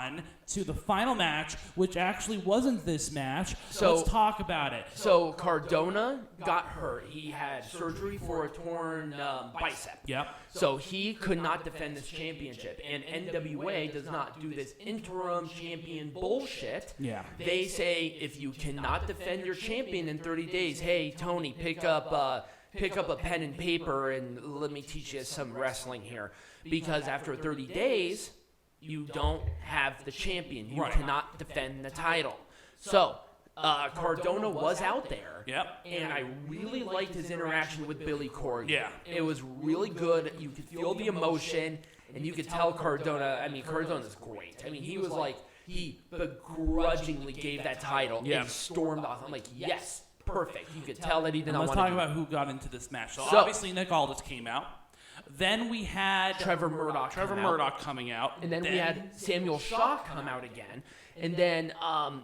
on to the final match, which actually wasn't this match. So let's talk about it. So Cardona got hurt. He had surgery for a torn bicep. Yep. So he could not defend this championship. And NWA does not do this interim champion bullshit. Yeah. They say if you cannot defend your champion in 30 days, hey, Tony, pick up a pen and paper and let me teach you some wrestling here. Because after 30 days, you don't have the champion. You cannot defend the title. So Cardona was out there. Yep. And I really liked his interaction with Billy Corgan. Yeah. It was really good. You could feel the emotion, and you could tell Cardona. I mean, Cardona's great. I mean, he was like, he begrudgingly gave that title and stormed off. I'm like, yes, perfect. You could tell that he did not want to. Let's talk about who got into this match. So obviously, Nick Aldis came out. Then we had Trevor Murdoch coming out. And then we had Samuel Shaw come out again. And then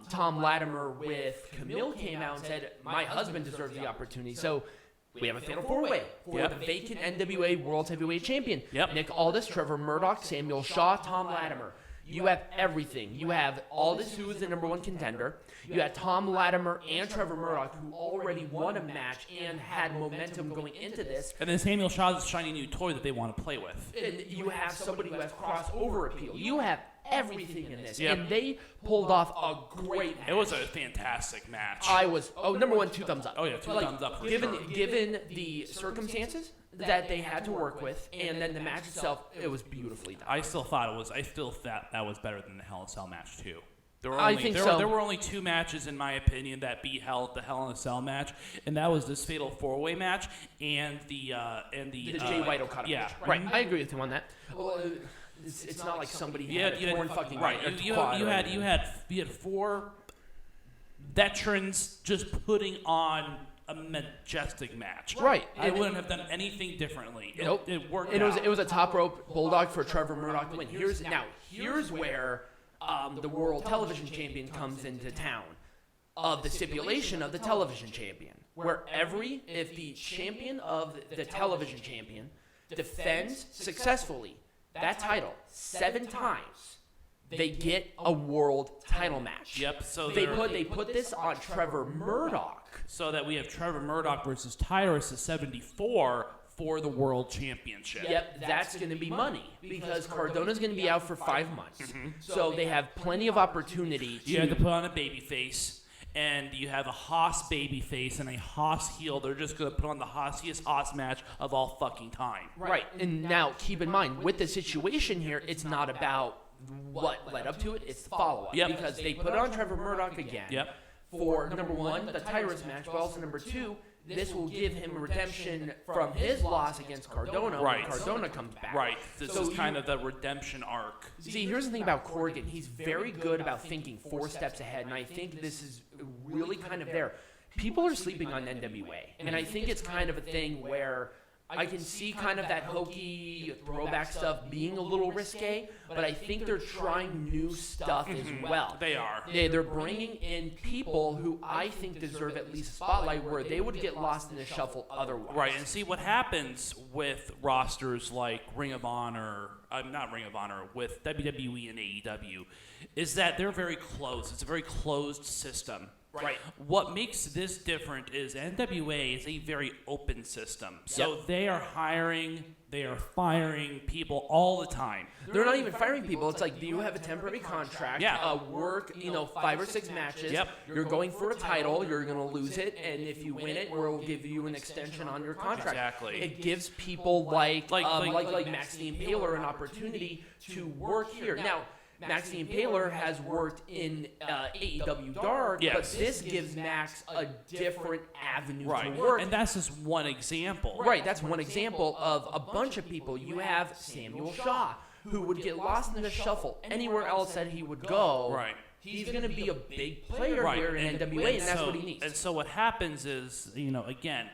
Thom Latimer with Kamille came out and said, my husband deserves the opportunity. So we have a fatal four-way for the vacant NWA World Heavyweight Champion. Yep. Nick Aldis, Trevor Murdoch, Samuel Shaw, Thom Latimer. You have everything. You have Aldis, who is the #1 contender. You had Thom Latimer and Trevor Murdoch, who already won a match and had momentum going into this. And then Samuel Shaw's a shiny new toy that they want to play with. And you have somebody who has crossover appeal. You have everything in this. Yep. And they pulled off a great match. It was a fantastic match. #1, 2 thumbs up. Oh, yeah, two thumbs up for given, sure. Given the circumstances that they had to work with, and then the match itself, it was beautifully done. I still thought that was better than the Hell in a Cell match too. There were only two matches, in my opinion, that beat the Hell in a Cell match, and that was this Fatal 4-Way match and the Jay White Okada match. Right, I agree with him on that. Well, it's not like somebody had a torn fucking right. You had 4 veterans just putting on a majestic match. Right. I wouldn't have done anything differently. It worked and out. It was a top rope bulldog for Trevor Murdoch to win. Here's where the world television champion comes into town. Of the stipulation of the television champion, where if the champion of the television champion defends successfully that title 7 times, they get a world title match. Yep. So they put this on Trevor Murdoch. So that we have Trevor Murdoch versus Tyrus at 74 for the world championship. Yep, that's going to be money because Cardona's going to be out for 5 months. Mm-hmm. So they have plenty of opportunity to... You have to put on a baby face, and you have a Haas baby face and a Haas heel. They're just going to put on the Haasiest Haas match of all fucking time. Right, and now keep in mind, with the situation here, it's not about what led up to it, it's the follow-up. Yep. Because they put on Trevor Murdoch again. Yep. For #1, the Tyrus match, but also #2, this will give him redemption from his loss against Cardona when Cardona comes back. Right. This is kind of the redemption arc. See, here's the thing about Corgan. He's very good about thinking 4 steps ahead, and I think this is really kind of there. People are sleeping on NWA, and I think it's kind of a thing where I can see kind of that hokey throwback stuff being a little risque, but I think they're trying new stuff as well. They are. They're bringing in people who I think deserve at least a spotlight where they would get lost in the shuffle otherwise. Right, and see what happens with rosters like Ring of Honor, not Ring of Honor, with WWE and AEW, is that they're very closed. It's a very closed system. Right. What makes this different is NWA is a very open system. So they are hiring, they are firing people all the time. They're not even firing people. It's like, do you have a temporary contract? Work, 5 or 6 matches. Yep. You're going for a title. You're going to lose it. And if you win it, we'll give you an extension on your contract. Exactly. It gives people like Max the Impaler an opportunity to work here. Now, Max the Impaler has worked in AEW Dark, but this gives Max a different avenue to work. And that's just one example. Right, that's one example of a bunch of people. You have Samuel Shaw, who would get lost in the shuffle anywhere else that he would go. Right. He's going to be a big player here in NWA, and that's what he needs. And so what happens is, again,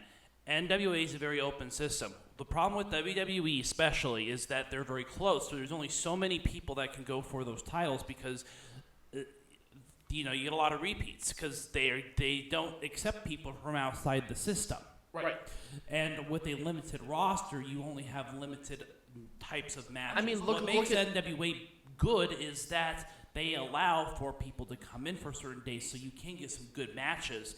NWA is a very open system. The problem with WWE especially is that they're very close. So there's only so many people that can go for those titles because, you get a lot of repeats because they don't accept people from outside the system. Right. And with a limited roster, you only have limited types of matches. I mean, what makes NWA good is that they allow for people to come in for certain days so you can get some good matches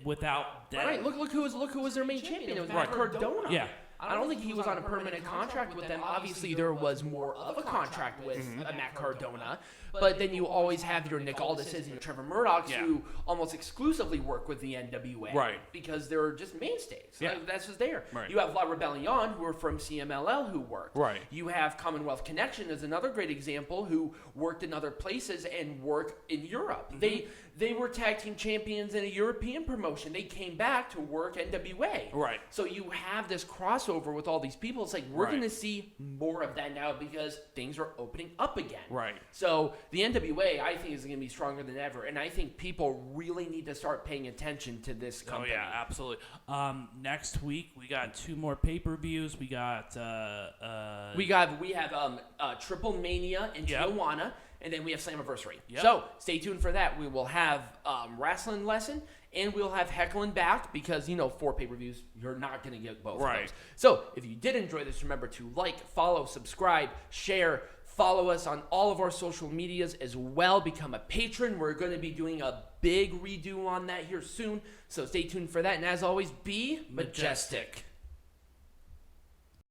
without that. Right. Look who was their main champion. It was Matt Cardona. Yeah. I don't think he was on a permanent contract with them. Obviously, there was more of a contract with Matt Cardona. But then you always have your Nick Aldises and your Trevor Murdochs who almost exclusively work with the NWA. Right. Because they're just mainstays. Yeah. Like, that's just there. Right. You have La Rebellion, who are from CMLL, who worked. Right. You have Commonwealth Connection as another great example, who worked in other places and work in Europe. They were tag team champions in a European promotion. They came back to work NWA. Right. So you have this crossover with all these people. It's like we're going to see more of that now because things are opening up again. Right. So the NWA, I think, is going to be stronger than ever, and I think people really need to start paying attention to this company. Oh yeah, absolutely. Next week we got 2 more pay-per-views. We got we have Triple Mania in Tijuana. And then we have Slammiversary. Yep. So stay tuned for that. We will have Wrestling Lesson, and we'll have Heckling back because, 4 pay-per-views, you're not going to get both of those. So if you did enjoy this, remember to like, follow, subscribe, share, follow us on all of our social medias as well. Become a patron. We're going to be doing a big redo on that here soon. So stay tuned for that. And as always, be majestic.